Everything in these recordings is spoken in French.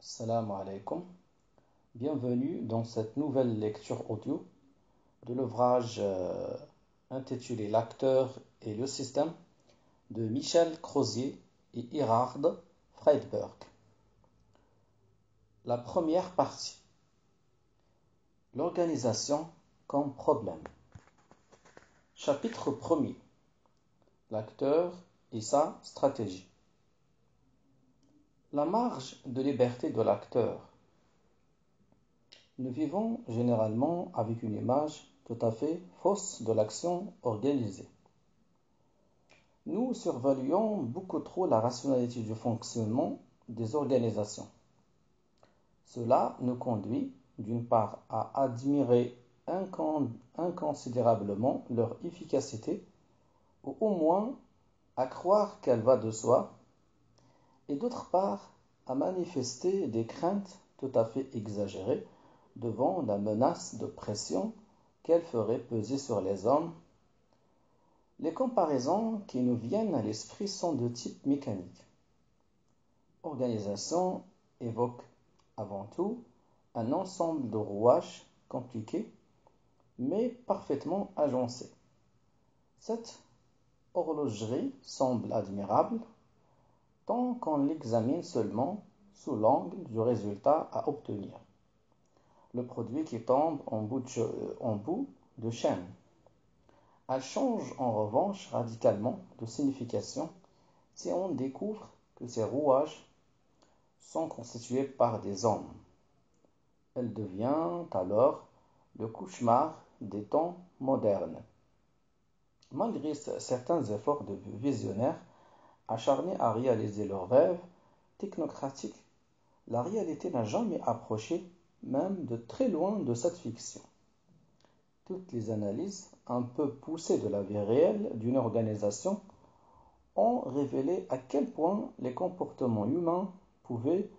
Salam alaikum, bienvenue dans cette nouvelle lecture audio de l'ouvrage intitulé L'acteur et le système de Michel Crozier et Erhard Friedberg. La première partie, l'organisation comme problème. Chapitre 1er, l'acteur et sa stratégie. La marge de liberté de l'acteur. Nous vivons généralement avec une image tout à fait fausse de l'action organisée. Nous surveillons beaucoup trop la rationalité du fonctionnement des organisations. Cela nous conduit, d'une part, à admirer inconsidérablement leur efficacité, ou au moins à croire qu'elle va de soi, et d'autre part, à manifester des craintes tout à fait exagérées devant la menace de pression qu'elle ferait peser sur les hommes. Les comparaisons qui nous viennent à l'esprit sont de type mécanique. Organisation évoque avant tout un ensemble de rouages compliqués mais parfaitement agencés. Cette horlogerie semble admirable tant qu'on l'examine seulement sous l'angle du résultat à obtenir, le produit qui tombe en bout de chaîne. Elle change en revanche radicalement de signification si on découvre que ces rouages sont constitués par des hommes. Elle devient alors le cauchemar des temps modernes. Malgré certains efforts de visionnaires acharnés à réaliser leurs rêves technocratiques, la réalité n'a jamais approché, même de très loin, de cette fiction. Toutes les analyses un peu poussées de la vie réelle d'une organisation ont révélé à quel point les comportements humains pouvaient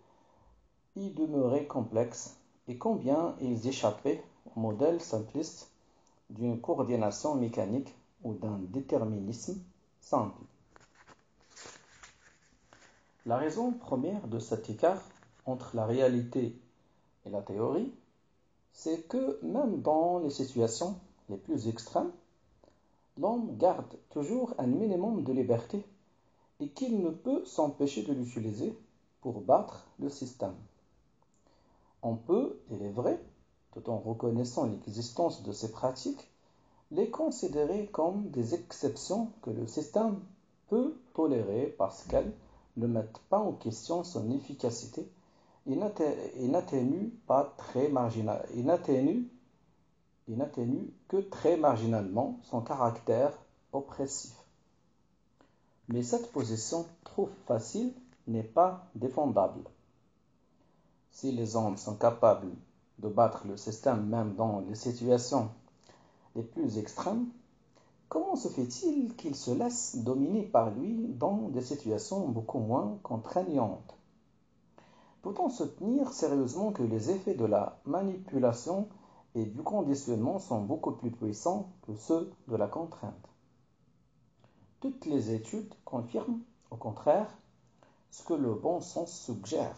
y demeurer complexes et combien ils échappaient au modèle simpliste d'une coordination mécanique ou d'un déterminisme simple. La raison première de cet écart entre la réalité et la théorie, c'est que même dans les situations les plus extrêmes, l'homme garde toujours un minimum de liberté et qu'il ne peut s'empêcher de l'utiliser pour battre le système. On peut, il est vrai, tout en reconnaissant l'existence de ces pratiques, les considérer comme des exceptions que le système peut tolérer parce qu'elles ne mettent pas en question son efficacité et n'atténuent que très marginalement son caractère oppressif. Mais cette position trop facile n'est pas défendable. Si les hommes sont capables de battre le système même dans les situations les plus extrêmes, comment se fait-il qu'ils se laissent dominer par lui dans des situations beaucoup moins contraignantes? Peut-on soutenir sérieusement que les effets de la manipulation et du conditionnement sont beaucoup plus puissants que ceux de la contrainte? Toutes les études confirment, au contraire, ce que le bon sens suggère,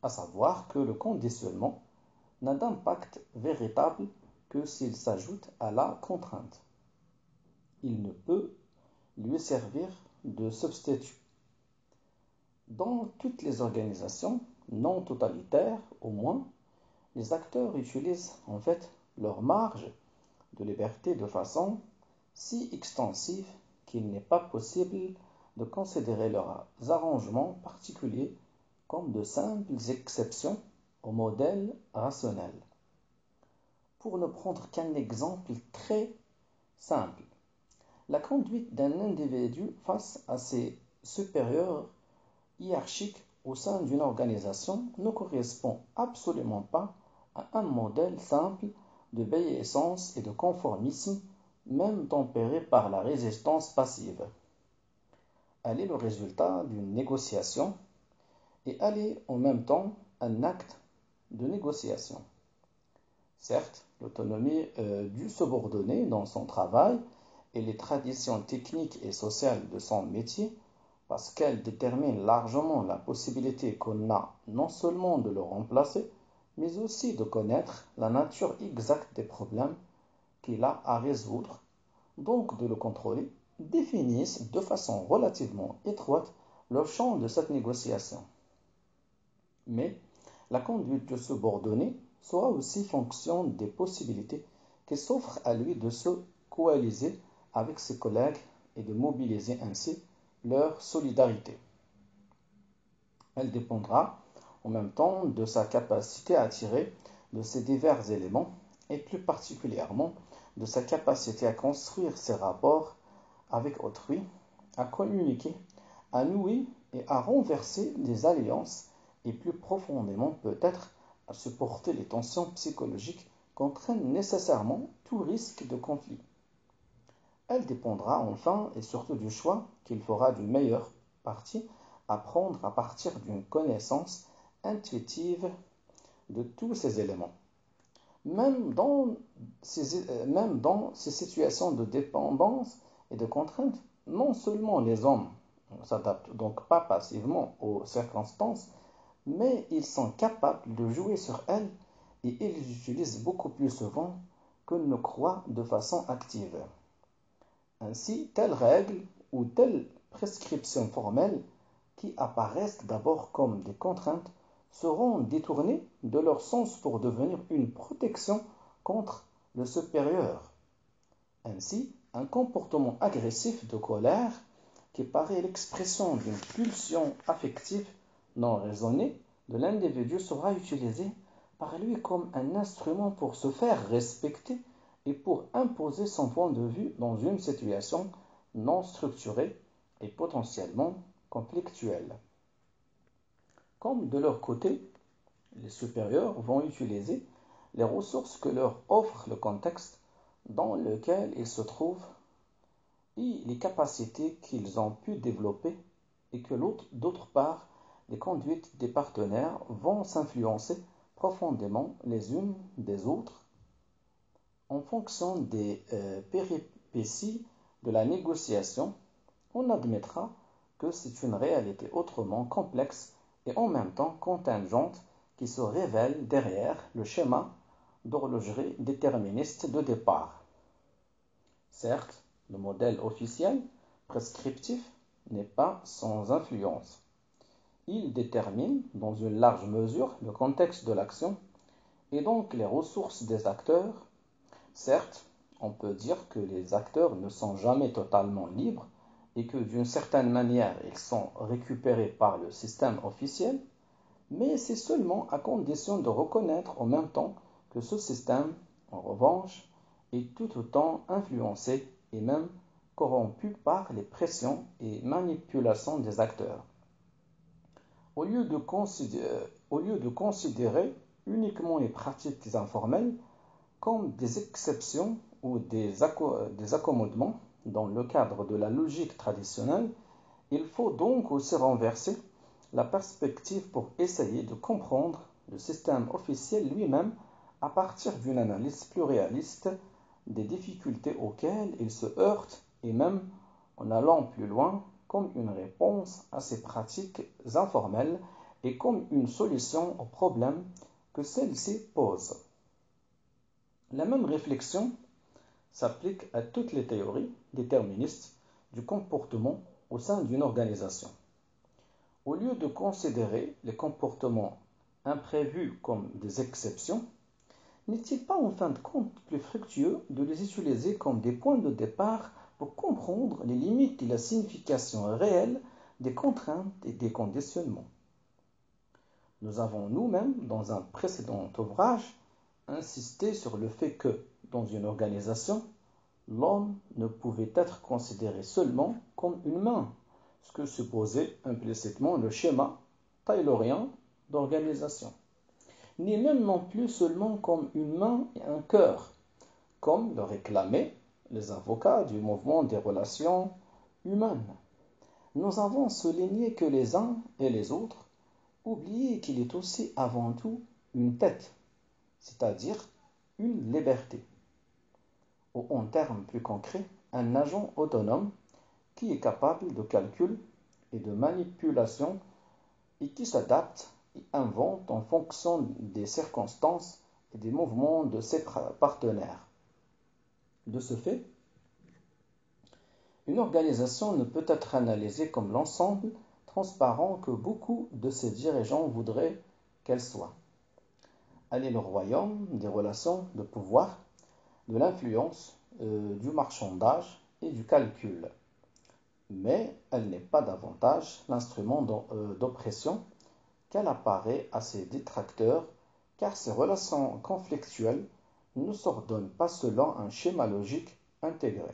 à savoir que le conditionnement n'a d'impact véritable que s'il s'ajoute à la contrainte. Il ne peut lui servir de substitut. Dans toutes les organisations non totalitaires, au moins, les acteurs utilisent en fait leur marge de liberté de façon si extensive qu'il n'est pas possible de considérer leurs arrangements particuliers comme de simples exceptions au modèle rationnel. Pour ne prendre qu'un exemple très simple, la conduite d'un individu face à ses supérieurs hiérarchiques au sein d'une organisation ne correspond absolument pas à un modèle simple d'obéissance et de conformisme, même tempéré par la résistance passive. Elle est le résultat d'une négociation et elle est en même temps un acte de négociation. Certes, l'autonomie du subordonné dans son travail et les traditions techniques et sociales de son métier parce qu'elle détermine largement la possibilité qu'on a non seulement de le remplacer, mais aussi de connaître la nature exacte des problèmes qu'il a à résoudre, donc de le contrôler, définissent de façon relativement étroite le champ de cette négociation. Mais la conduite de subordonné sera aussi fonction des possibilités qui s'offrent à lui de se coaliser avec ses collègues et de mobiliser ainsi leur solidarité. Elle dépendra en même temps de sa capacité à tirer de ces divers éléments et plus particulièrement de sa capacité à construire ses rapports avec autrui, à communiquer, à nouer et à renverser des alliances et plus profondément peut-être à supporter les tensions psychologiques qu'entraîne nécessairement tout risque de conflit. Elle dépendra enfin et surtout du choix qu'il fera du meilleur parti à prendre à partir d'une connaissance intuitive de tous ces éléments. Même dans ces situations de dépendance et de contrainte, non seulement les hommes ne s'adaptent donc pas passivement aux circonstances, mais ils sont capables de jouer sur elles et ils les utilisent beaucoup plus souvent qu'ils ne croient de façon active. Ainsi, telles règles ou telles prescriptions formelles qui apparaissent d'abord comme des contraintes seront détournées de leur sens pour devenir une protection contre le supérieur. Ainsi, un comportement agressif de colère qui paraît l'expression d'une pulsion affective non raisonnée de l'individu sera utilisé par lui comme un instrument pour se faire respecter et pour imposer son point de vue dans une situation non structurée et potentiellement conflictuelle. Comme de leur côté, les supérieurs vont utiliser les ressources que leur offre le contexte dans lequel ils se trouvent et les capacités qu'ils ont pu développer et que d'autre part, les conduites des partenaires vont s'influencer profondément les unes des autres en fonction des péripéties de la négociation. On admettra que c'est une réalité autrement complexe et en même temps contingente qui se révèle derrière le schéma d'horlogerie déterministe de départ. Certes, le modèle officiel, prescriptif, n'est pas sans influence. Il détermine, dans une large mesure, le contexte de l'action et donc les ressources des acteurs. Certes, on peut dire que les acteurs ne sont jamais totalement libres et que d'une certaine manière ils sont récupérés par le système officiel, mais c'est seulement à condition de reconnaître en même temps que ce système, en revanche, est tout autant influencé et même corrompu par les pressions et manipulations des acteurs. Au lieu de considérer uniquement les pratiques informelles comme des exceptions ou des accommodements dans le cadre de la logique traditionnelle, il faut donc aussi renverser la perspective pour essayer de comprendre le système officiel lui-même à partir d'une analyse plus réaliste des difficultés auxquelles il se heurte et même en allant plus loin comme une réponse à ces pratiques informelles et comme une solution aux problèmes que celles-ci posent. La même réflexion s'applique à toutes les théories déterministes du comportement au sein d'une organisation. Au lieu de considérer les comportements imprévus comme des exceptions, n'est-il pas en fin de compte plus fructueux de les utiliser comme des points de départ pour comprendre les limites et la signification réelle des contraintes et des conditionnements? Nous avons nous-mêmes, dans un précédent ouvrage, insisté sur le fait que, dans une organisation, l'homme ne pouvait être considéré seulement comme une main, ce que supposait implicitement le schéma taylorien d'organisation, ni même non plus seulement comme une main et un cœur, comme le réclamaient les avocats du mouvement des relations humaines. Nous avons souligné que les uns et les autres oubliaient qu'il est aussi avant tout une tête, c'est-à-dire une liberté, ou en termes plus concrets, un agent autonome qui est capable de calcul et de manipulation et qui s'adapte et invente en fonction des circonstances et des mouvements de ses partenaires. De ce fait, une organisation ne peut être analysée comme l'ensemble transparent que beaucoup de ses dirigeants voudraient qu'elle soit. Elle est le royaume des relations de pouvoir, de l'influence, du marchandage et du calcul. Mais elle n'est pas davantage l'instrument d'oppression qu'elle apparaît à ses détracteurs, car ces relations conflictuelles ne s'ordonnent pas selon un schéma logique intégré.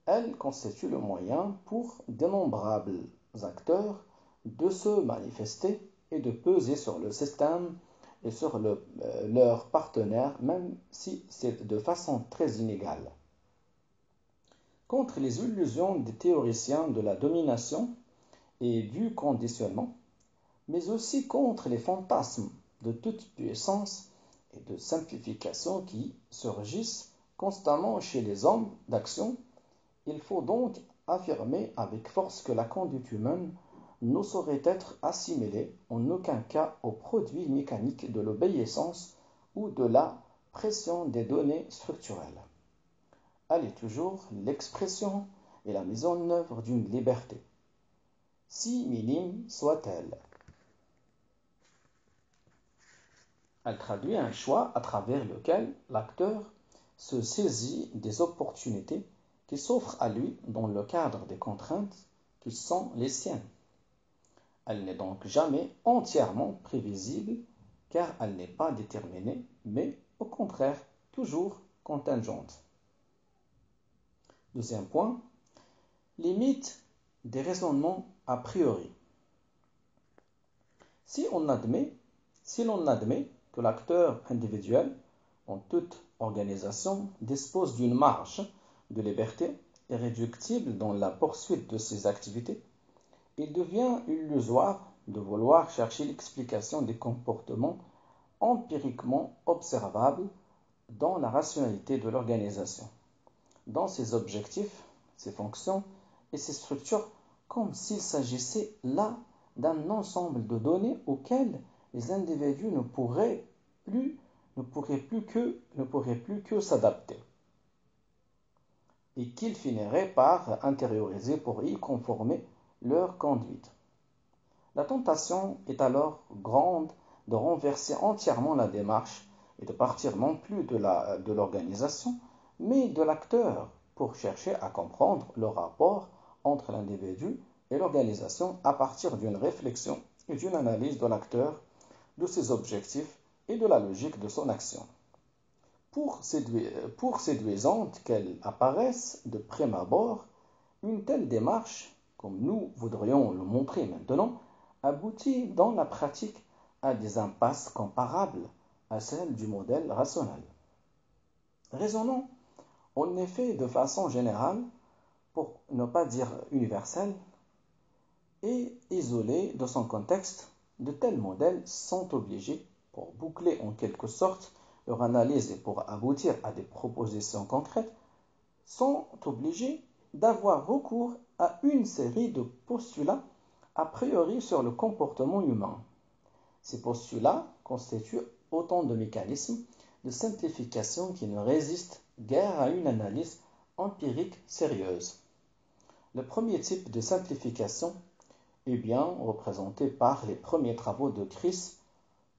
Elle constitue le moyen pour d'innombrables acteurs de se manifester et de peser sur le système et sur leurs partenaires, même si c'est de façon très inégale. Contre les illusions des théoriciens de la domination et du conditionnement, mais aussi contre les fantasmes de toute puissance et de simplification qui surgissent constamment chez les hommes d'action, il faut donc affirmer avec force que la conduite humaine ne saurait être assimilée en aucun cas aux produits mécaniques de l'obéissance ou de la pression des données structurelles. Elle est toujours l'expression et la mise en œuvre d'une liberté, si minime soit-elle. Elle traduit un choix à travers lequel l'acteur se saisit des opportunités qui s'offrent à lui dans le cadre des contraintes qui sont les siennes. Elle n'est donc jamais entièrement prévisible car elle n'est pas déterminée, mais au contraire toujours contingente. Deuxième point, limite des raisonnements a priori. Si l'on admet que l'acteur individuel, en toute organisation, dispose d'une marge de liberté irréductible dans la poursuite de ses activités, il devient illusoire de vouloir chercher l'explication des comportements empiriquement observables dans la rationalité de l'organisation, dans ses objectifs, ses fonctions et ses structures, comme s'il s'agissait là d'un ensemble de données auxquelles les individus ne pourraient plus que s'adapter et qu'ils finiraient par intérioriser pour y conformer leur conduite. La tentation est alors grande de renverser entièrement la démarche et de partir non plus de l'organisation, mais de l'acteur pour chercher à comprendre le rapport entre l'individu et l'organisation à partir d'une réflexion et d'une analyse de l'acteur, de ses objectifs et de la logique de son action. Pour séduisante qu'elle apparaisse de prime abord, une telle démarche, comme nous voudrions le montrer maintenant, aboutit dans la pratique à des impasses comparables à celles du modèle rationnel. Raisonnons en effet de façon générale, pour ne pas dire universelle, et isolés de son contexte, de tels modèles sont obligés, pour boucler en quelque sorte leur analyse et pour aboutir à des propositions concrètes, sont obligés d'avoir recours à une série de postulats a priori sur le comportement humain. Ces postulats constituent autant de mécanismes de simplification qui ne résistent guère à une analyse empirique sérieuse. Le premier type de simplification est bien représenté par les premiers travaux de Chris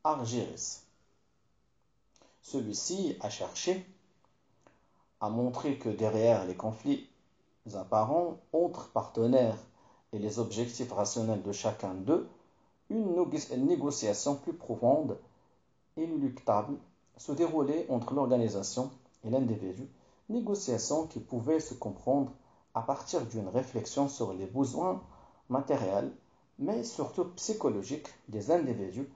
Argyris. Celui-ci a cherché à montrer que derrière les conflits apparents entre partenaires et les objectifs rationnels de chacun d'eux, une négociation plus profonde et inéluctable se déroulait entre l'organisation et l'individu, négociation qui pouvait se comprendre à partir d'une réflexion sur les besoins matériels, mais surtout psychologiques des individus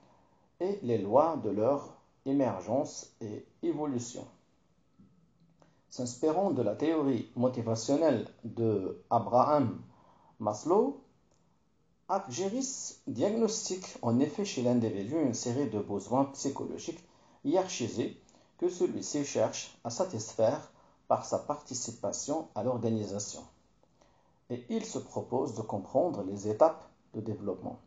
et les lois de leur émergence et évolution. S'inspirant de la théorie motivationnelle de Abraham Maslow, Argyris diagnostique en effet chez l'individu une série de besoins psychologiques hiérarchisés que celui-ci cherche à satisfaire par sa participation à l'organisation. et il se propose de comprendre les étapes de développement,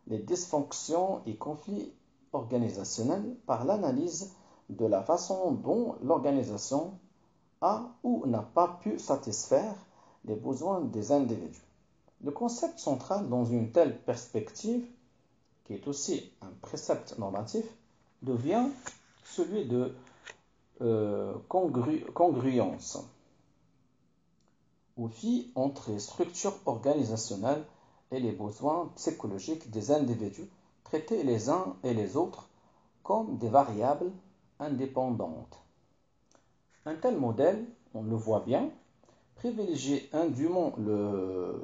les dysfonctions et conflits organisationnels par l'analyse de la façon dont l'organisation a ou n'a pas pu satisfaire les besoins des individus. Le concept central dans une telle perspective, qui est aussi un précepte normatif, devient celui de congruence, ou fit entre les structures organisationnelles et les besoins psychologiques des individus, traités les uns et les autres comme des variables indépendantes. Un tel modèle, on le voit bien, privilégie indûment le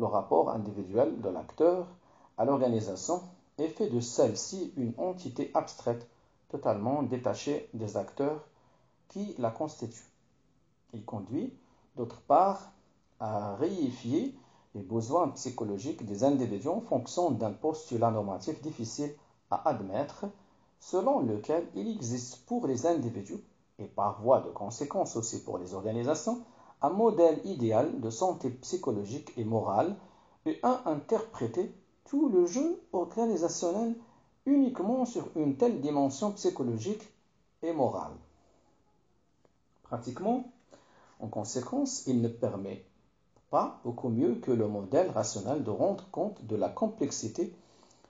rapport individuel de l'acteur à l'organisation et fait de celle-ci une entité abstraite, totalement détachée des acteurs qui la constituent. Il conduit, d'autre part, à réifier les besoins psychologiques des individus en fonction d'un postulat normatif difficile à admettre, selon lequel il existe pour les individus, et par voie de conséquence aussi pour les organisations, un modèle idéal de santé psychologique et morale et à interpréter tout le jeu organisationnel uniquement sur une telle dimension psychologique et morale. Pratiquement, en conséquence, il ne permet pas beaucoup mieux que le modèle rationnel de rendre compte de la complexité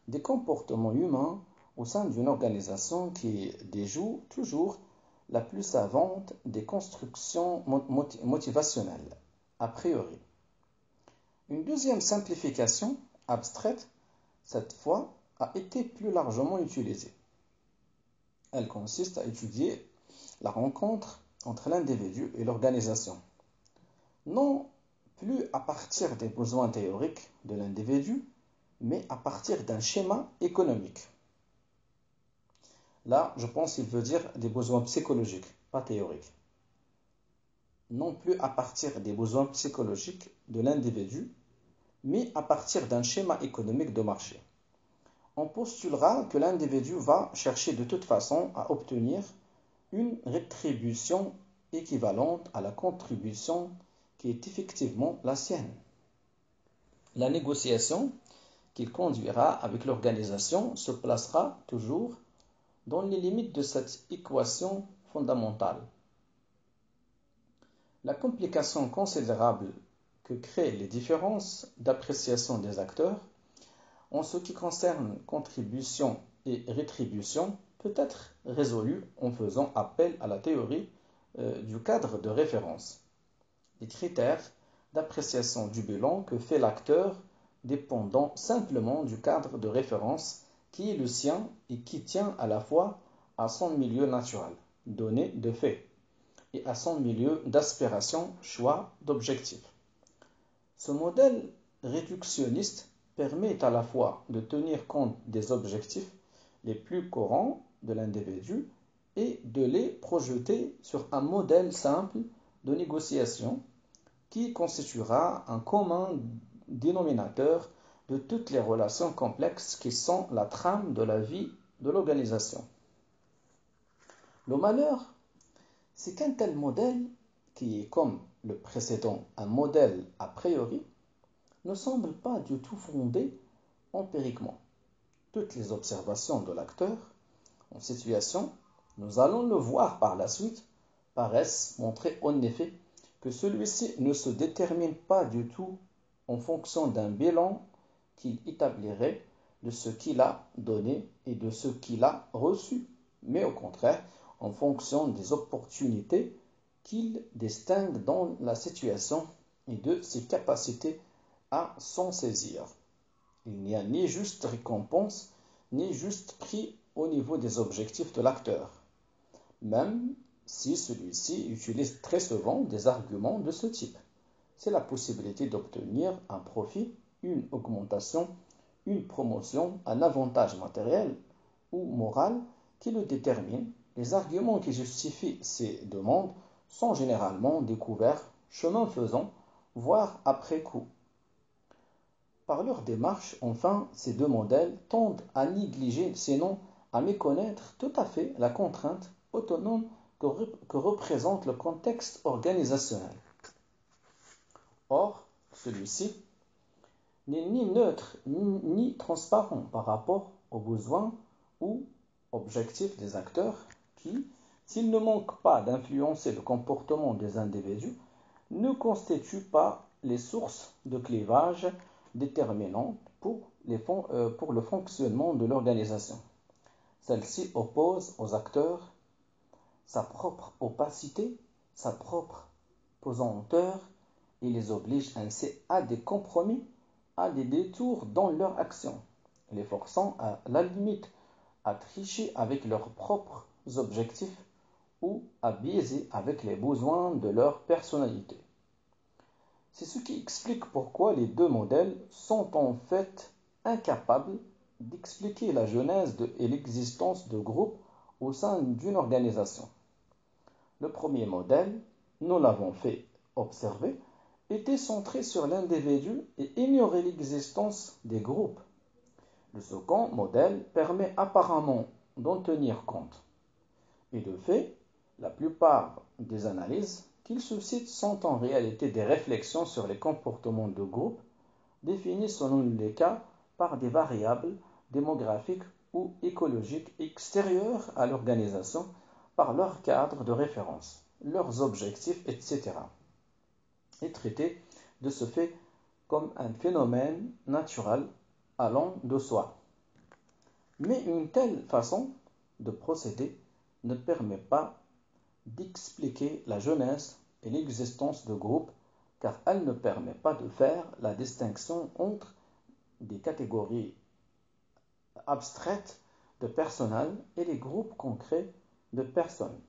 des comportements humains au sein d'une organisation qui déjoue toujours la plus savante des constructions motivationnelles, a priori. Une deuxième simplification, abstraite, cette fois, a été plus largement utilisée. Elle consiste à étudier la rencontre entre l'individu et l'organisation, non plus à partir des besoins théoriques de l'individu, mais à partir d'un schéma économique. Là, je pense qu'il veut dire des besoins psychologiques, pas théoriques. Non plus à partir des besoins psychologiques de l'individu, mais à partir d'un schéma économique de marché. On postulera que l'individu va chercher de toute façon à obtenir une rétribution équivalente à la contribution qui est effectivement la sienne. La négociation qu'il conduira avec l'organisation se placera toujours dans les limites de cette équation fondamentale. La complication considérable que créent les différences d'appréciation des acteurs en ce qui concerne contribution et rétribution peut être résolue en faisant appel à la théorie du cadre de référence. Les critères d'appréciation du bilan que fait l'acteur dépendant simplement du cadre de référence qui est le sien et qui tient à la fois à son milieu naturel, donné de fait, et à son milieu d'aspiration, choix d'objectif. Ce modèle réductionniste permet à la fois de tenir compte des objectifs les plus courants de l'individu et de les projeter sur un modèle simple de négociation qui constituera un commun dénominateur de toutes les relations complexes qui sont la trame de la vie de l'organisation. Le malheur, c'est qu'un tel modèle, qui est comme le précédent un modèle a priori, ne semble pas du tout fondé empiriquement. Toutes les observations de l'acteur en situation, nous allons le voir par la suite, paraissent montrer en effet que celui-ci ne se détermine pas du tout en fonction d'un bilan qu'il établirait de ce qu'il a donné et de ce qu'il a reçu, mais au contraire en fonction des opportunités qu'il distingue dans la situation et de ses capacités à s'en saisir. Il n'y a ni juste récompense, ni juste prix au niveau des objectifs de l'acteur, même si celui-ci utilise très souvent des arguments de ce type. C'est la possibilité d'obtenir un profit, une augmentation, une promotion, un avantage matériel ou moral qui le détermine. Les arguments qui justifient ces demandes sont généralement découverts chemin faisant, voire après coup. Par leur démarche, enfin, ces deux modèles tendent à négliger, sinon à méconnaître tout à fait la contrainte autonome que représente le contexte organisationnel. Or, celui-ci n'est ni neutre ni transparent par rapport aux besoins ou objectifs des acteurs qui, s'ils ne manquent pas d'influencer le comportement des individus, ne constituent pas les sources de clivage déterminantes pour le fonctionnement de l'organisation. Celle-ci oppose aux acteurs sa propre opacité, sa propre pesanteur et les oblige ainsi à des compromis, à des détours dans leur action, les forçant à la limite à tricher avec leurs propres objectifs ou à biaiser avec les besoins de leur personnalité. C'est ce qui explique pourquoi les deux modèles sont en fait incapables d'expliquer la genèse et l'existence de groupes au sein d'une organisation. Le premier modèle, nous l'avons fait observer, était centré sur l'individu et ignorait l'existence des groupes. Le second modèle permet apparemment d'en tenir compte. Et de fait, la plupart des analyses qu'il suscite sont en réalité des réflexions sur les comportements de groupe définis selon les cas par des variables démographiques ou écologiques extérieures à l'organisation par leur cadre de référence, leurs objectifs, etc. Et traités de ce fait comme un phénomène naturel allant de soi. Mais une telle façon de procéder ne permet pas d'expliquer la jeunesse et l'existence de groupes, car elle ne permet pas de faire la distinction entre des catégories abstraites de personnel et les groupes concrets de personnes.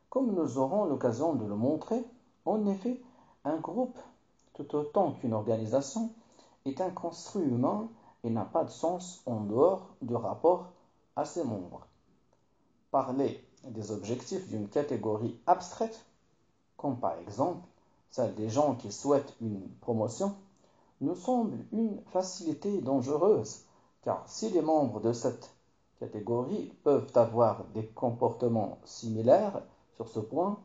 Comme nous aurons l'occasion de le montrer, en effet, un groupe, tout autant qu'une organisation, est un construit humain et n'a pas de sens en dehors du rapport à ses membres. Parler des objectifs d'une catégorie abstraite, comme par exemple celle des gens qui souhaitent une promotion, nous semble une facilité dangereuse, car si les membres de cette catégorie peuvent avoir des comportements similaires sur ce point,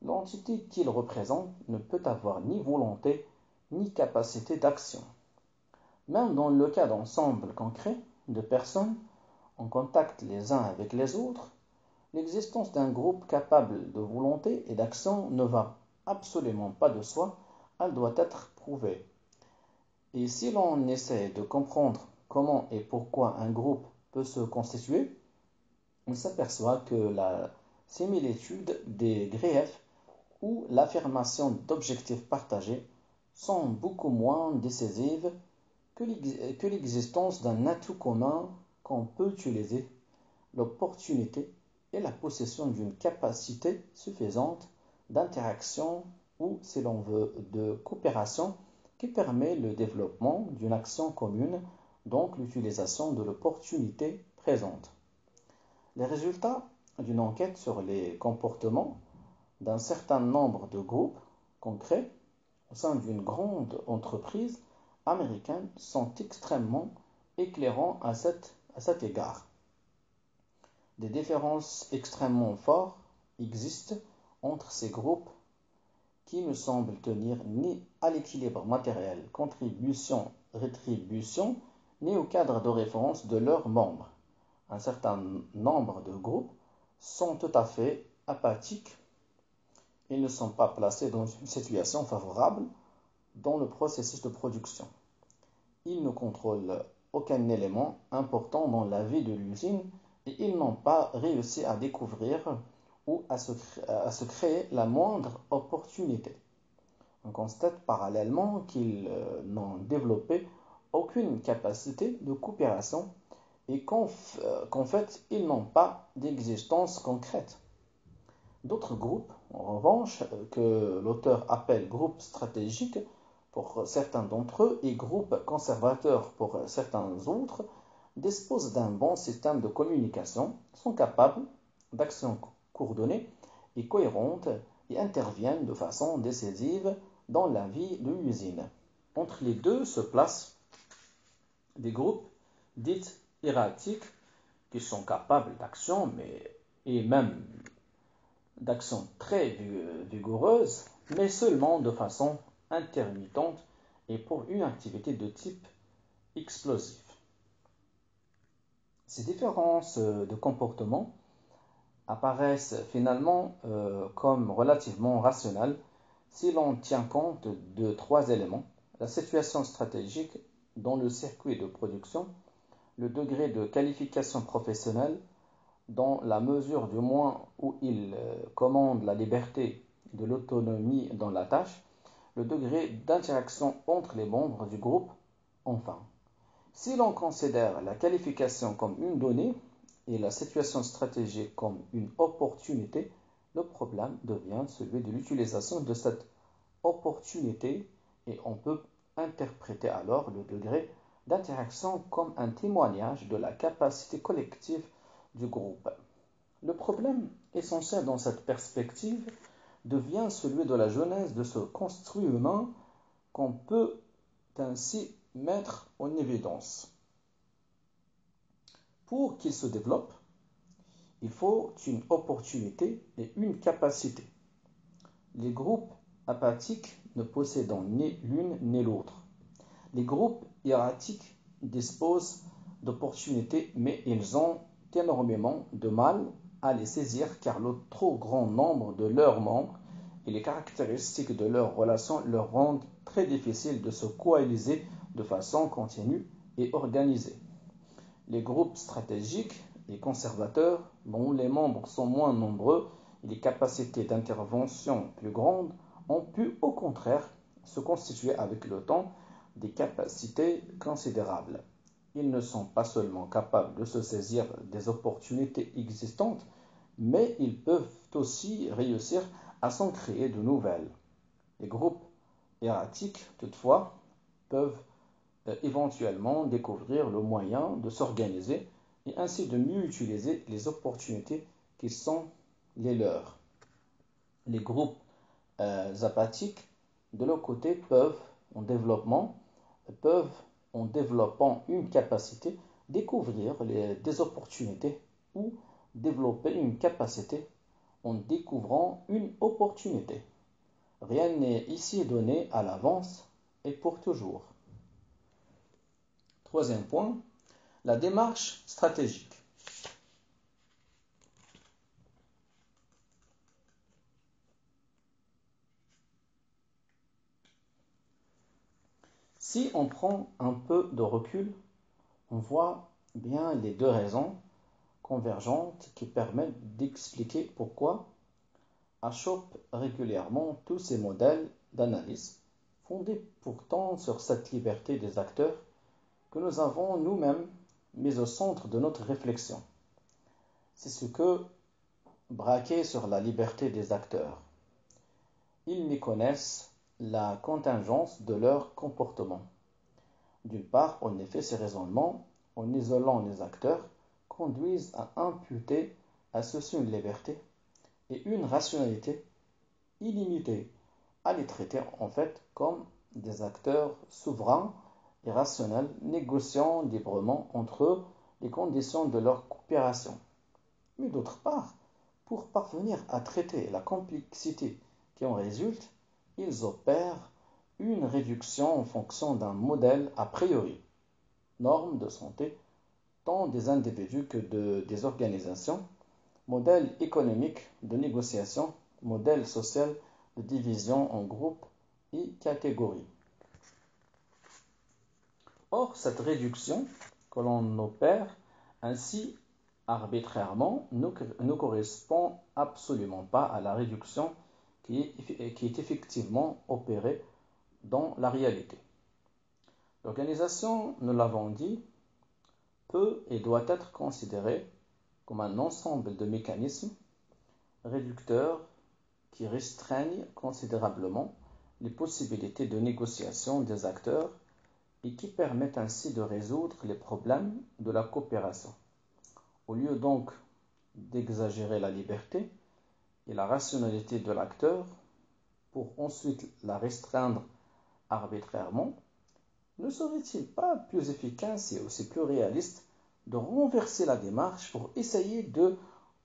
l'entité qu'ils représentent ne peut avoir ni volonté ni capacité d'action. Même dans le cas d'ensembles concrets de personnes en contact les uns avec les autres, l'existence d'un groupe capable de volonté et d'action ne va absolument pas de soi, elle doit être prouvée. Et si l'on essaie de comprendre comment et pourquoi un groupe peut se constituer, on s'aperçoit que la similitude des griefs ou l'affirmation d'objectifs partagés sont beaucoup moins décisives que l'existence d'un atout commun qu'on peut utiliser, l'opportunité et la possession d'une capacité suffisante d'interaction ou, si l'on veut, de coopération qui permet le développement d'une action commune, donc l'utilisation de l'opportunité présente. Les résultats d'une enquête sur les comportements d'un certain nombre de groupes concrets au sein d'une grande entreprise américaine sont extrêmement éclairants à cet égard. Des différences extrêmement fortes existent entre ces groupes qui ne semblent tenir ni à l'équilibre matériel, contribution-rétribution, ni au cadre de référence de leurs membres. Un certain nombre de groupes sont tout à fait apathiques. Ils ne sont pas placés dans une situation favorable dans le processus de production. Ils ne contrôlent aucun élément important dans la vie de l'usine et ils n'ont pas réussi à découvrir ou à se créer la moindre opportunité. On constate parallèlement qu'ils n'ont développé aucune capacité de coopération et qu'en fait, ils n'ont pas d'existence concrète. D'autres groupes, en revanche, que l'auteur appelle groupes stratégiques pour certains d'entre eux et groupes conservateurs pour certains autres, disposent d'un bon système de communication, sont capables d'actions coordonnées et cohérentes et interviennent de façon décisive dans la vie de l'usine. Entre les deux se placent des groupes dits hiérarchiques qui sont capables d'action et même d'actions très vigoureuses, mais seulement de façon intermittente et pour une activité de type explosif. Ces différences de comportement apparaissent finalement comme relativement rationnelles si l'on tient compte de trois éléments: la situation stratégique dans le circuit de production, le degré de qualification professionnelle, dans la mesure du moins où il commande la liberté de l'autonomie dans la tâche, le degré d'interaction entre les membres du groupe, enfin. Si l'on considère la qualification comme une donnée et la situation stratégique comme une opportunité, le problème devient celui de l'utilisation de cette opportunité et on peut interpréter alors le degré d'interaction comme un témoignage de la capacité collective du groupe. Le problème essentiel dans cette perspective devient celui de la genèse de ce construit humain qu'on peut ainsi mettre en évidence. Pour qu'il se développe, il faut une opportunité et une capacité. Les groupes apathiques ne possédant ni l'une ni l'autre. Les groupes hiérarchiques disposent d'opportunités, mais ils ont énormément de mal à les saisir car le trop grand nombre de leurs membres et les caractéristiques de leurs relations leur rendent très difficile de se coaliser de façon continue et organisée. Les groupes stratégiques et conservateurs, dont les membres sont moins nombreux et les capacités d'intervention plus grandes, ont pu au contraire se constituer avec le temps des capacités considérables. Ils ne sont pas seulement capables de se saisir des opportunités existantes, mais ils peuvent aussi réussir à s'en créer de nouvelles. Les groupes hiérarchiques, toutefois, peuvent éventuellement découvrir le moyen de s'organiser et ainsi de mieux utiliser les opportunités qui sont les leurs. Les groupes apathiques, de leur côté, peuvent, en développant une capacité, découvrir des opportunités ou développer une capacité en découvrant une opportunité. Rien n'est ici donné à l'avance et pour toujours. Troisième point, la démarche stratégique. Si on prend un peu de recul, on voit bien les deux raisons convergentes qui permettent d'expliquer pourquoi achoppent régulièrement tous ces modèles d'analyse, fondés pourtant sur cette liberté des acteurs que nous avons nous-mêmes mis au centre de notre réflexion. C'est ce que braquer sur la liberté des acteurs. Ils méconnaissent la contingence de leur comportement. D'une part, en effet, ces raisonnements, en isolant les acteurs, conduisent à imputer à ceux-ci une liberté et une rationalité illimitée, à les traiter en fait comme des acteurs souverains et rationnels négociant librement entre eux les conditions de leur coopération. Mais d'autre part, pour parvenir à traiter la complexité qui en résulte, ils opèrent une réduction en fonction d'un modèle a priori, norme de santé, tant des individus que des organisations, modèle économique de négociation, modèle social de division en groupes et catégories. Or, cette réduction que l'on opère ainsi arbitrairement ne correspond absolument pas à la réduction qui est effectivement opérée dans la réalité. L'organisation, nous l'avons dit, peut et doit être considérée comme un ensemble de mécanismes réducteurs qui restreignent considérablement les possibilités de négociation des acteurs et qui permettent ainsi de résoudre les problèmes de la coopération. Au lieu donc d'exagérer la liberté et la rationalité de l'acteur pour ensuite la restreindre arbitrairement, ne serait-il pas plus efficace et aussi plus réaliste de renverser la démarche pour essayer de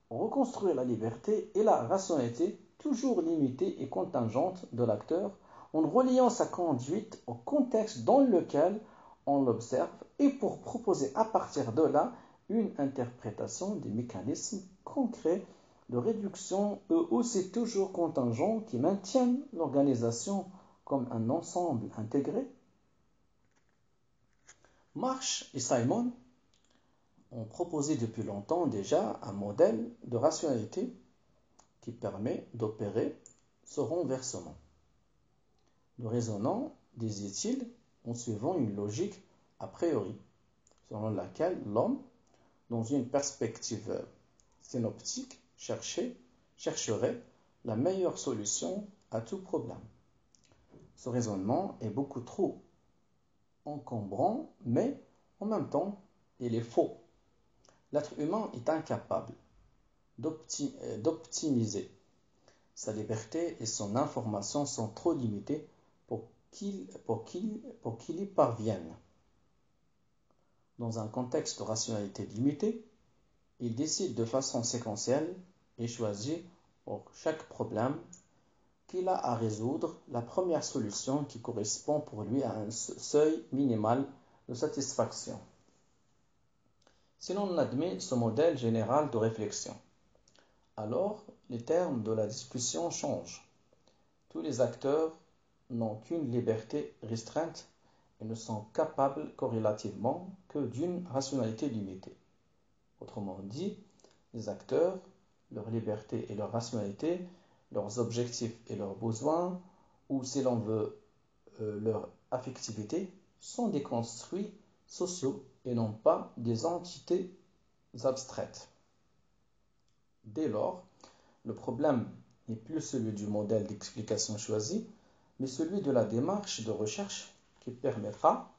reconstruire la liberté et la rationalité toujours limitée et contingente de l'acteur en reliant sa conduite au contexte dans lequel on l'observe et pour proposer à partir de là une interprétation des mécanismes concrets de réduction, eux aussi toujours contingents, qui maintiennent l'organisation comme un ensemble intégré. Marsh et Simon ont proposé depuis longtemps déjà un modèle de rationalité qui permet d'opérer ce renversement. Nous raisonnons, disait-il, en suivant une logique a priori, selon laquelle l'homme, dans une perspective synoptique, chercherait la meilleure solution à tout problème. Ce raisonnement est beaucoup trop encombrant, mais en même temps, il est faux. L'être humain est incapable d'optimiser sa liberté et son information sont trop limitées pour qu'il y parvienne. Dans un contexte de rationalité limitée, il décide de façon séquentielle et choisit pour chaque problème qu'il a à résoudre la première solution qui correspond pour lui à un seuil minimal de satisfaction. Si l'on admet ce modèle général de réflexion, alors les termes de la discussion changent. Tous les acteurs n'ont qu'une liberté restreinte et ne sont capables corrélativement que d'une rationalité limitée. Autrement dit, les acteurs, leur liberté et leur rationalité, leurs objectifs et leurs besoins, ou si l'on veut, leur affectivité, sont des construits sociaux et non pas des entités abstraites. Dès lors, le problème n'est plus celui du modèle d'explication choisi, mais celui de la démarche de recherche qui permettra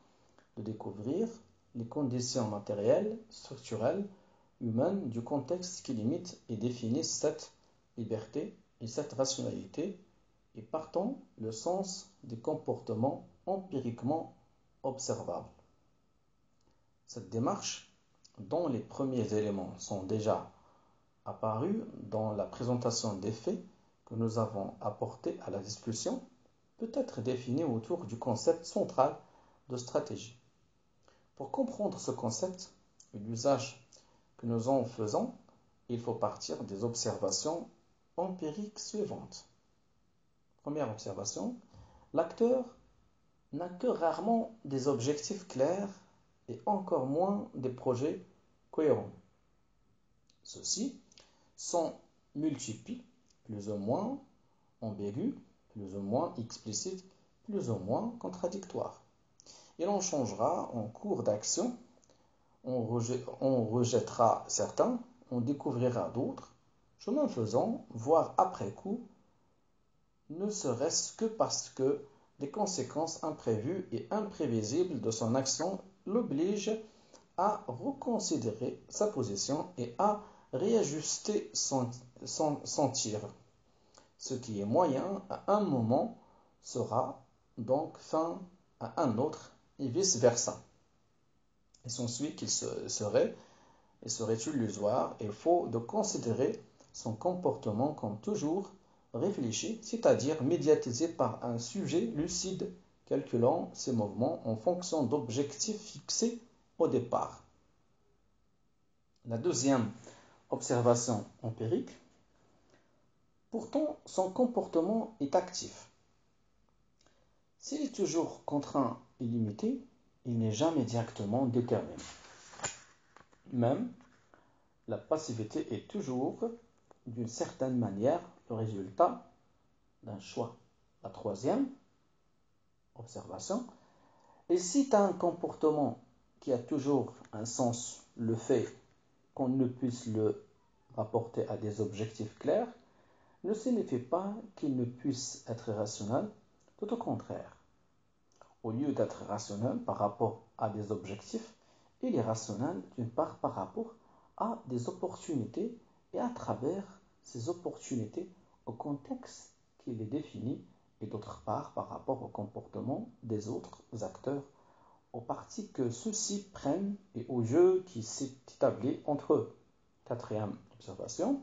de découvrir les conditions matérielles, structurelles, humaines du contexte qui limite et définit cette liberté et cette rationalité, et partant le sens des comportements empiriquement observables. Cette démarche, dont les premiers éléments sont déjà apparus dans la présentation des faits que nous avons apportés à la discussion, peut être définie autour du concept central de stratégie. Pour comprendre ce concept et l'usage que nous en faisons, il faut partir des observations empiriques suivantes. Première observation, l'acteur n'a que rarement des objectifs clairs et encore moins des projets cohérents. Ceux-ci sont multiples, plus ou moins ambigus, plus ou moins explicites, plus ou moins contradictoires. Et l'on changera en cours d'action, on rejettera certains, on découvrira d'autres, chemin faisant, voire après coup, ne serait-ce que parce que les conséquences imprévues et imprévisibles de son action l'obligent à reconsidérer sa position et à réajuster son tir. Ce qui est moyen à un moment sera donc fin à un autre et vice-versa. Il s'ensuit qu'il serait illusoire et faux de considérer son comportement comme toujours réfléchi, c'est-à-dire médiatisé par un sujet lucide calculant ses mouvements en fonction d'objectifs fixés au départ. La deuxième observation empirique, pourtant son comportement est actif. S'il est toujours contraint et limité, il n'est jamais directement déterminé. Même, la passivité est toujours, d'une certaine manière, le résultat d'un choix. La troisième observation, et si tu as un comportement qui a toujours un sens, le fait qu'on ne puisse le rapporter à des objectifs clairs, ne signifie pas qu'il ne puisse être rationnel, tout au contraire. Au lieu d'être rationnel par rapport à des objectifs, il est rationnel d'une part par rapport à des opportunités et à travers ces opportunités au contexte qui les définit et d'autre part par rapport au comportement des autres acteurs, aux parties que ceux-ci prennent et au jeu qui s'est établi entre eux. Quatrième observation,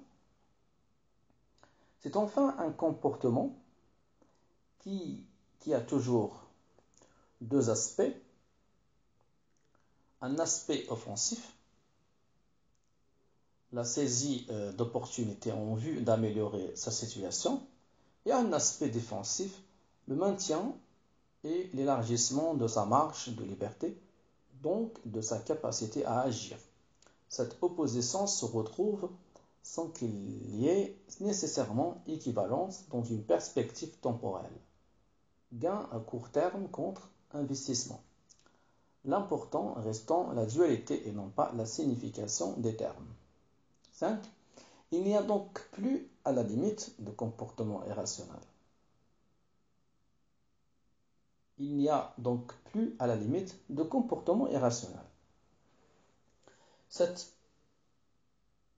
c'est enfin un comportement qui qui a toujours deux aspects. Un aspect offensif, la saisie d'opportunités en vue d'améliorer sa situation, et un aspect défensif, le maintien et l'élargissement de sa marge de liberté, donc de sa capacité à agir. Cette opposition se retrouve sans qu'il y ait nécessairement équivalence dans une perspective temporelle. Gain à court terme contre investissement. L'important restant la dualité et non pas la signification des termes. 5. Il n'y a donc plus à la limite de comportement irrationnel. Il n'y a donc plus à la limite de comportement irrationnel.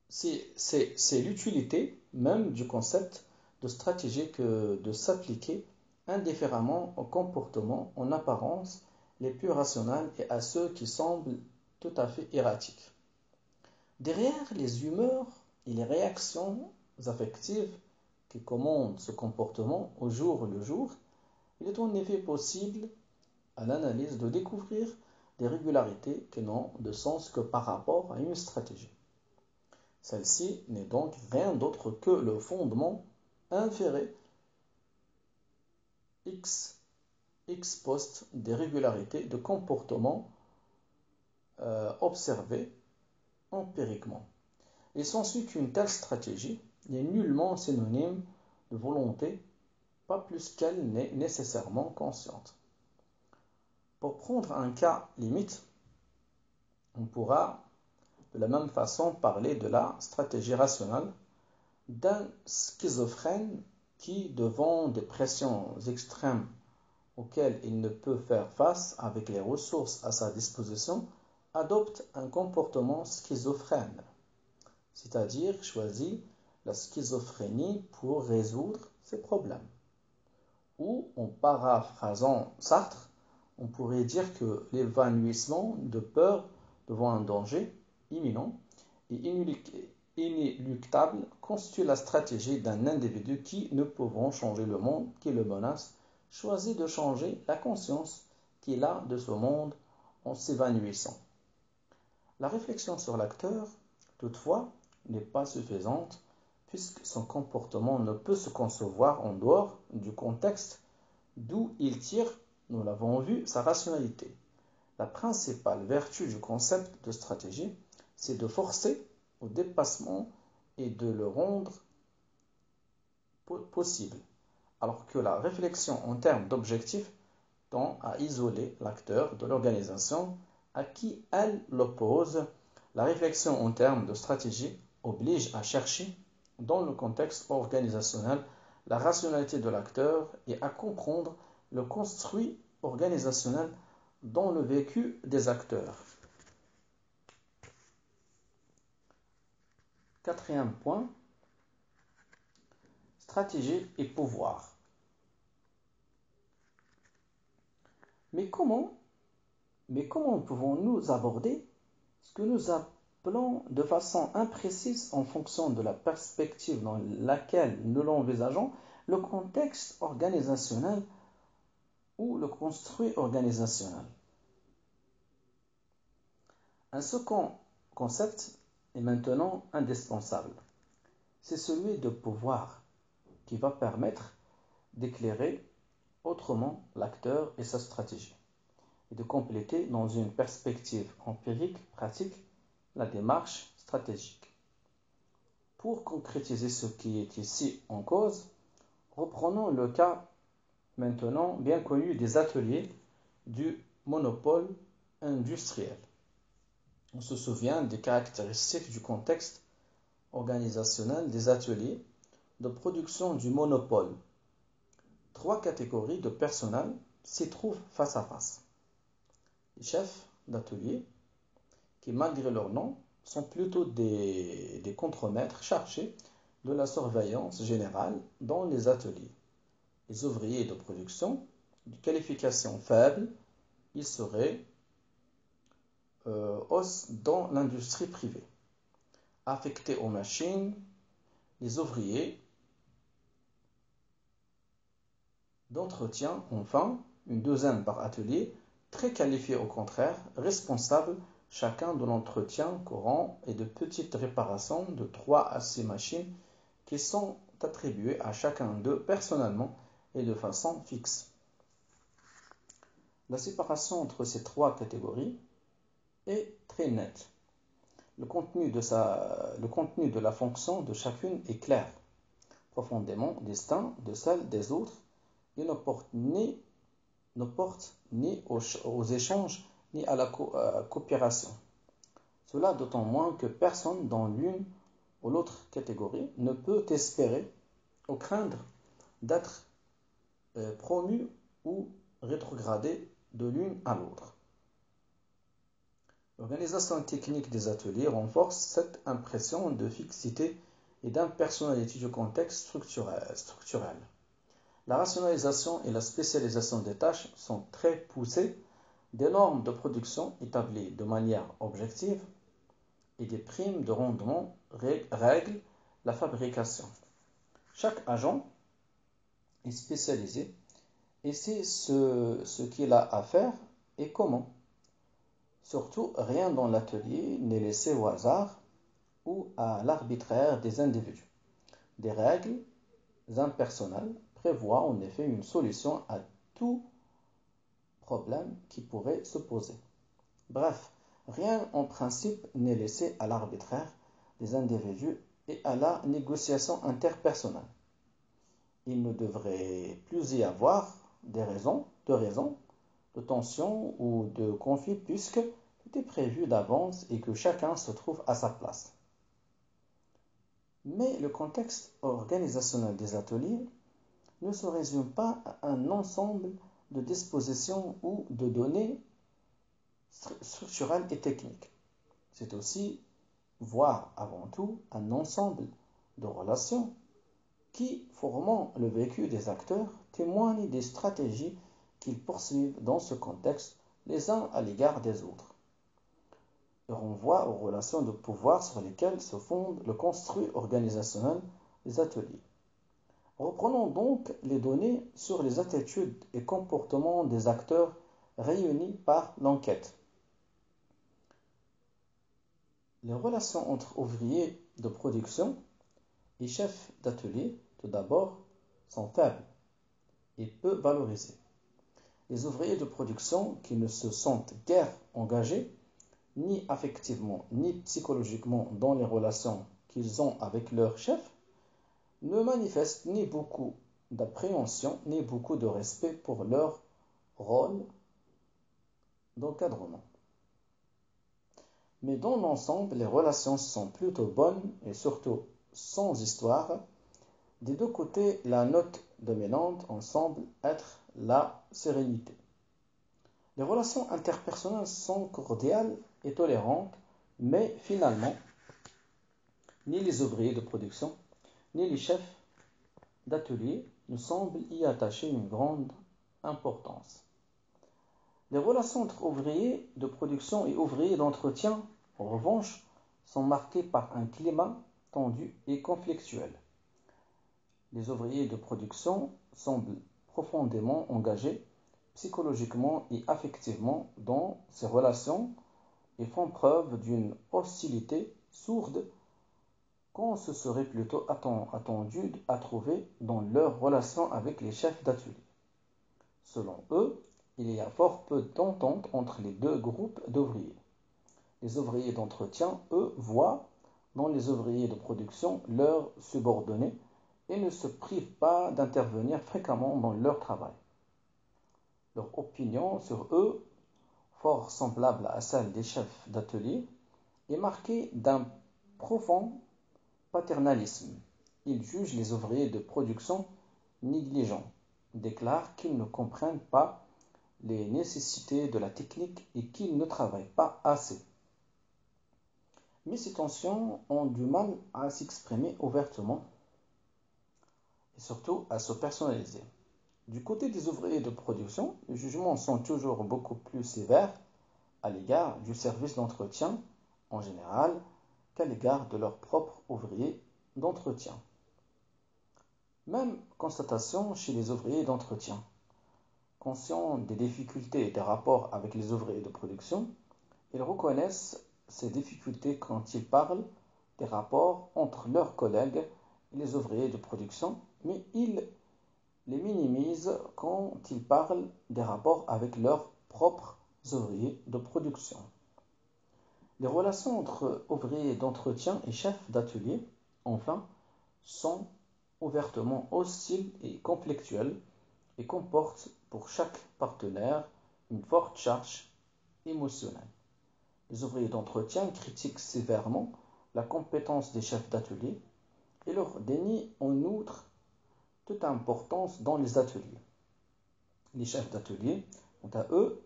C'est l'utilité même du concept de stratégie que de s'appliquer indifféremment aux comportements en apparence les plus rationnels et à ceux qui semblent tout à fait erratiques. Derrière les humeurs et les réactions affectives qui commandent ce comportement au jour le jour, il est en effet possible à l'analyse de découvrir des régularités qui n'ont de sens que par rapport à une stratégie. Celle-ci n'est donc rien d'autre que le fondement inféré ex post des régularités de comportement observées empiriquement. Il s'ensuit qu'une telle stratégie n'est nullement synonyme de volonté, pas plus qu'elle n'est nécessairement consciente. Pour prendre un cas limite, on pourra de la même façon parler de la stratégie rationnelle d'un schizophrène qui, devant des pressions extrêmes auxquelles il ne peut faire face avec les ressources à sa disposition, adopte un comportement schizophrène, c'est-à-dire choisit la schizophrénie pour résoudre ses problèmes. Ou, en paraphrasant Sartre, on pourrait dire que l'évanouissement de peur devant un danger imminent et inéluctable constitue la stratégie d'un individu qui, ne pouvant changer le monde qui le menace, choisit de changer la conscience qu'il a de ce monde en s'évanouissant. La réflexion sur l'acteur, toutefois, n'est pas suffisante puisque son comportement ne peut se concevoir en dehors du contexte d'où il tire, nous l'avons vu, sa rationalité. La principale vertu du concept de stratégie, c'est de forcer au dépassement et de le rendre possible, alors que la réflexion en termes d'objectifs tend à isoler l'acteur de l'organisation à qui elle l'oppose. La réflexion en termes de stratégie oblige à chercher, dans le contexte organisationnel, la rationalité de l'acteur et à comprendre le construit organisationnel dans le vécu des acteurs. Quatrième point, stratégie et pouvoir. Mais comment pouvons-nous aborder ce que nous appelons de façon imprécise en fonction de la perspective dans laquelle nous l'envisageons, le contexte organisationnel ou le construit organisationnel? Un second concept est maintenant indispensable. C'est celui de pouvoir qui va permettre d'éclairer autrement l'acteur et sa stratégie et de compléter dans une perspective empirique pratique la démarche stratégique. Pour concrétiser ce qui est ici en cause, reprenons le cas maintenant bien connu des ateliers du monopole industriel. On se souvient des caractéristiques du contexte organisationnel des ateliers de production du monopole. 3 catégories de personnel s'y trouvent face à face. Les chefs d'atelier, qui malgré leur nom, sont plutôt des contremaîtres chargés de la surveillance générale dans les ateliers. Les ouvriers de production, de qualification faible, ils seraient dans l'industrie privée. Affectés aux machines, les ouvriers d'entretien, enfin, une douzaine par atelier, très qualifiés au contraire, responsables chacun de l'entretien courant et de petites réparations de 3 à 6 machines qui sont attribuées à chacun d'eux personnellement et de façon fixe. La séparation entre ces trois catégories est très nette. Le contenu de la fonction de chacune est clair, profondément distinct de celle des autres et ne porte ni aux échanges ni à la coopération. Cela d'autant moins que personne dans l'une ou l'autre catégorie ne peut espérer ou craindre d'être promu ou rétrogradé de l'une à l'autre. L'organisation technique des ateliers renforce cette impression de fixité et d'impersonnalité du contexte structurel. La rationalisation et la spécialisation des tâches sont très poussées, des normes de production établies de manière objective et des primes de rendement règlent la fabrication. Chaque agent est spécialisé et sait ce qu'il a à faire et comment. Surtout, rien dans l'atelier n'est laissé au hasard ou à l'arbitraire des individus. Des règles impersonnelles prévoient en effet une solution à tout problème qui pourrait se poser. Bref, rien en principe n'est laissé à l'arbitraire des individus et à la négociation interpersonnelle. Il ne devrait plus y avoir de raisons, de tension ou de conflit puisque tout est prévu d'avance et que chacun se trouve à sa place. Mais le contexte organisationnel des ateliers ne se résume pas à un ensemble de dispositions ou de données structurelles et techniques. C'est aussi, voire avant tout, un ensemble de relations qui, formant le vécu des acteurs, témoignent des stratégies qu'ils poursuivent dans ce contexte les uns à l'égard des autres et renvoient aux relations de pouvoir sur lesquelles se fonde le construit organisationnel des ateliers. Reprenons donc les données sur les attitudes et comportements des acteurs réunis par l'enquête. Les relations entre ouvriers de production et chefs d'atelier, tout d'abord, sont faibles et peu valorisées. Les ouvriers de production qui ne se sentent guère engagés, ni affectivement ni psychologiquement dans les relations qu'ils ont avec leur chef, ne manifestent ni beaucoup d'appréhension ni beaucoup de respect pour leur rôle d'encadrement. Mais dans l'ensemble, les relations sont plutôt bonnes et surtout sans histoire. Des deux côtés, la note dominante en semble être la sérénité. Les relations interpersonnelles sont cordiales et tolérantes, mais finalement, ni les ouvriers de production, ni les chefs d'atelier ne semblent y attacher une grande importance. Les relations entre ouvriers de production et ouvriers d'entretien, en revanche, sont marquées par un climat tendu et conflictuel. Les ouvriers de production semblent profondément engagés psychologiquement et affectivement dans ces relations et font preuve d'une hostilité sourde qu'on se serait plutôt attendu à trouver dans leurs relations avec les chefs d'atelier. Selon eux, il y a fort peu d'entente entre les deux groupes d'ouvriers. Les ouvriers d'entretien, eux, voient dans les ouvriers de production leurs subordonnés et ne se privent pas d'intervenir fréquemment dans leur travail. Leur opinion sur eux, fort semblable à celle des chefs d'atelier, est marquée d'un profond paternalisme. Ils jugent les ouvriers de production négligents, déclarent qu'ils ne comprennent pas les nécessités de la technique et qu'ils ne travaillent pas assez. Mais ces tensions ont du mal à s'exprimer ouvertement et surtout à se personnaliser. Du côté des ouvriers de production, les jugements sont toujours beaucoup plus sévères à l'égard du service d'entretien en général, qu'à l'égard de leurs propres ouvriers d'entretien. Même constatation chez les ouvriers d'entretien. Conscients des difficultés et des rapports avec les ouvriers de production, ils reconnaissent ces difficultés quand ils parlent des rapports entre leurs collègues et les ouvriers de production, mais ils les minimisent quand ils parlent des rapports avec leurs propres ouvriers de production. Les relations entre ouvriers d'entretien et chefs d'atelier, enfin, sont ouvertement hostiles et conflictuelles et comportent pour chaque partenaire une forte charge émotionnelle. Les ouvriers d'entretien critiquent sévèrement la compétence des chefs d'atelier et leur dénient en outre toute importance dans les ateliers. Les chefs d'atelier, quant à eux,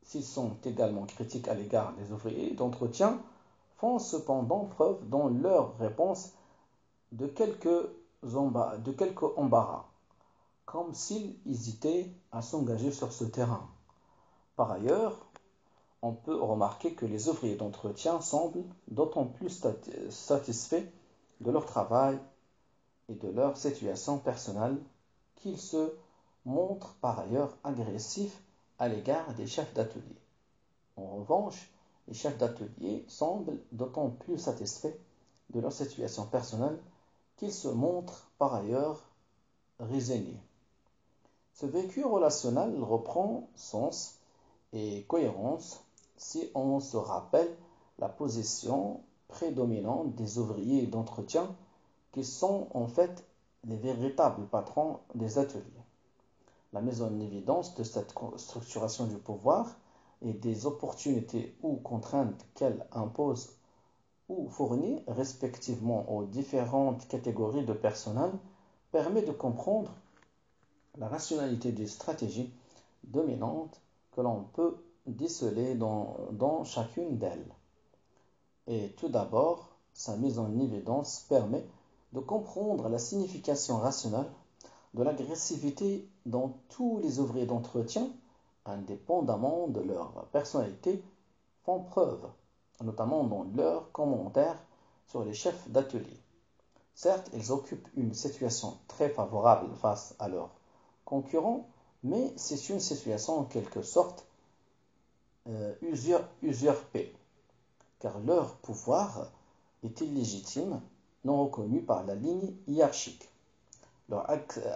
s'ils sont également critiques à l'égard des ouvriers d'entretien, font cependant preuve dans leurs réponses de quelques embarras, comme s'ils hésitaient à s'engager sur ce terrain. Par ailleurs, on peut remarquer que les ouvriers d'entretien semblent d'autant plus satisfaits de leur travail et de leur situation personnelle qu'ils se montrent par ailleurs agressifs à l'égard des chefs d'atelier. En revanche, les chefs d'atelier semblent d'autant plus satisfaits de leur situation personnelle qu'ils se montrent par ailleurs résignés. Ce vécu relationnel reprend sens et cohérence si on se rappelle la position prédominante des ouvriers d'entretien qui sont en fait les véritables patrons des ateliers. La mise en évidence de cette structuration du pouvoir et des opportunités ou contraintes qu'elle impose ou fournit respectivement aux différentes catégories de personnel permet de comprendre la rationalité des stratégies dominantes que l'on peut déceler dans chacune d'elles. Et tout d'abord, sa mise en évidence permet de comprendre la signification rationnelle de l'agressivité dont tous les ouvriers d'entretien, indépendamment de leur personnalité, font preuve, notamment dans leurs commentaires sur les chefs d'atelier. Certes, ils occupent une situation très favorable face à leurs concurrents, mais c'est une situation en quelque sorte usurpée, car leur pouvoir est illégitime, non reconnu par la ligne hiérarchique. Leur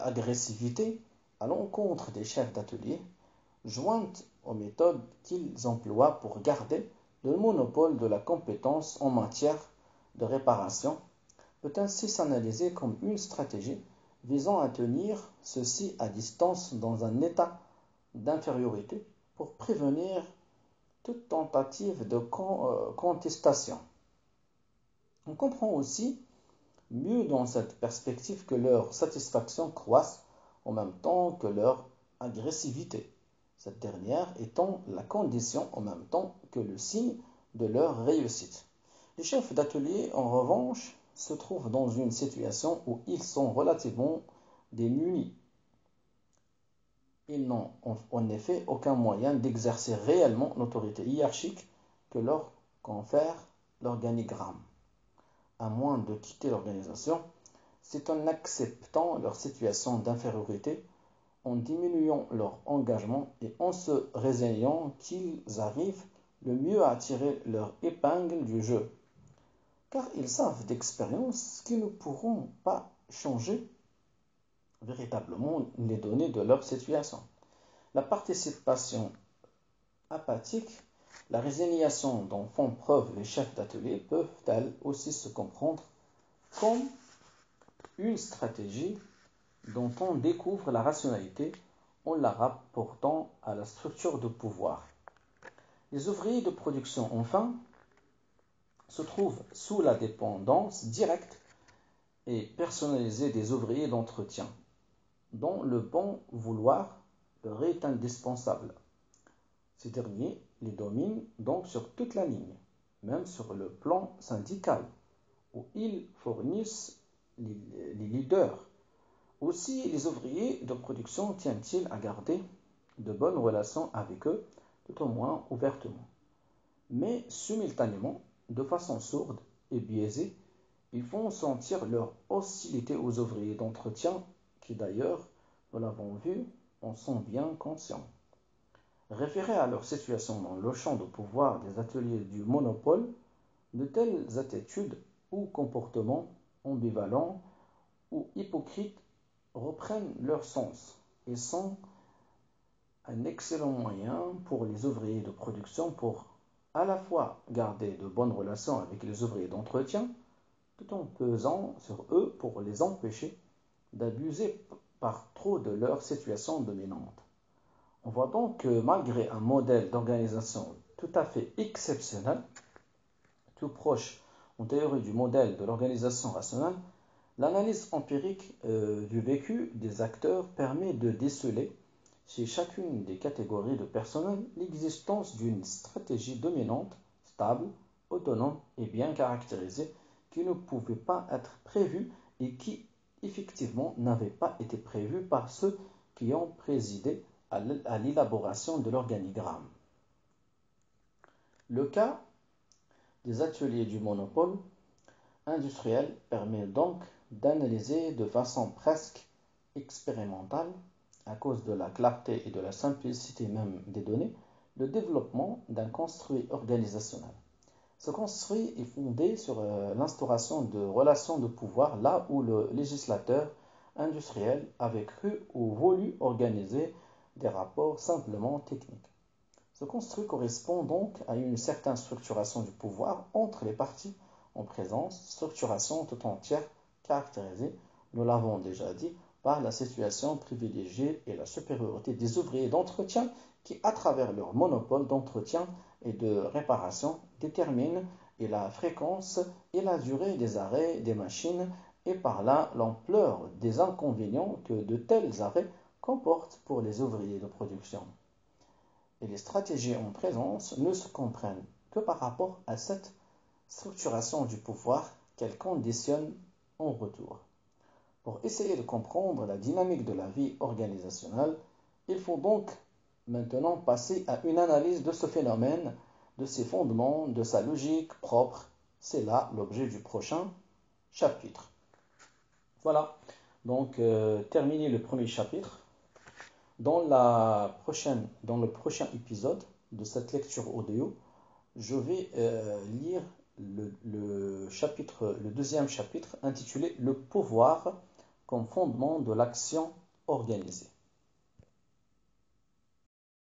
agressivité à l'encontre des chefs d'atelier, jointe aux méthodes qu'ils emploient pour garder le monopole de la compétence en matière de réparation, peut ainsi s'analyser comme une stratégie visant à tenir ceux-ci à distance dans un état d'infériorité pour prévenir toute tentative de contestation. On comprend aussi mieux dans cette perspective que leur satisfaction croisse en même temps que leur agressivité, cette dernière étant la condition en même temps que le signe de leur réussite. Les chefs d'atelier, en revanche, se trouvent dans une situation où ils sont relativement démunis. Ils n'ont en effet aucun moyen d'exercer réellement l'autorité hiérarchique que leur confère l'organigramme. À moins de quitter l'organisation, c'est en acceptant leur situation d'infériorité, en diminuant leur engagement et en se résignant qu'ils arrivent le mieux à tirer leur épingle du jeu. Car ils savent d'expérience qu'ils ne pourront pas changer véritablement les données de leur situation. La participation apathique, la résignation dont font preuve les chefs d'atelier peuvent elles aussi se comprendre comme une stratégie dont on découvre la rationalité en la rapportant à la structure de pouvoir. Les ouvriers de production, enfin, se trouvent sous la dépendance directe et personnalisée des ouvriers d'entretien, dont le bon vouloir leur est indispensable. Ces derniers les dominent donc sur toute la ligne, même sur le plan syndical, où ils fournissent les leaders. Aussi, les ouvriers de production tiennent-ils à garder de bonnes relations avec eux, tout au moins ouvertement. Mais simultanément, de façon sourde et biaisée, ils font sentir leur hostilité aux ouvriers d'entretien qui d'ailleurs, nous l'avons vu, en sont bien conscients. Référés à leur situation dans le champ de pouvoir des ateliers du monopole, de telles attitudes ou comportements ambivalents ou hypocrites reprennent leur sens et sont un excellent moyen pour les ouvriers de production pour à la fois garder de bonnes relations avec les ouvriers d'entretien, tout en pesant sur eux pour les empêcher d'abuser par trop de leur situation dominante. On voit donc que malgré un modèle d'organisation tout à fait exceptionnel, tout proche en théorie du modèle de l'organisation rationnelle, l'analyse empirique du vécu des acteurs permet de déceler chez chacune des catégories de personnel l'existence d'une stratégie dominante, stable, autonome et bien caractérisée qui ne pouvait pas être prévue et qui effectivement n'avait pas été prévue par ceux qui ont présidé à l'élaboration de l'organigramme. Le cas des ateliers du monopole industriel permet donc d'analyser de façon presque expérimentale, à cause de la clarté et de la simplicité même des données, le développement d'un construit organisationnel. Ce construit est fondé sur l'instauration de relations de pouvoir là où le législateur industriel avait cru ou voulu organiser des rapports simplement techniques. Ce construit correspond donc à une certaine structuration du pouvoir entre les parties en présence, structuration tout entière caractérisée, nous l'avons déjà dit, par la situation privilégiée et la supériorité des ouvriers d'entretien qui, à travers leur monopole d'entretien et de réparation, déterminent et la fréquence et la durée des arrêts des machines et par là l'ampleur des inconvénients que de tels arrêts comportent pour les ouvriers de production. Et les stratégies en présence ne se comprennent que par rapport à cette structuration du pouvoir qu'elles conditionnent en retour. Pour essayer de comprendre la dynamique de la vie organisationnelle, il faut donc maintenant passer à une analyse de ce phénomène, de ses fondements, de sa logique propre. C'est là l'objet du prochain chapitre. Voilà, donc terminé le premier chapitre. Dans le prochain épisode de cette lecture audio, je vais lire le deuxième chapitre intitulé « Le pouvoir comme fondement de l'action organisée ».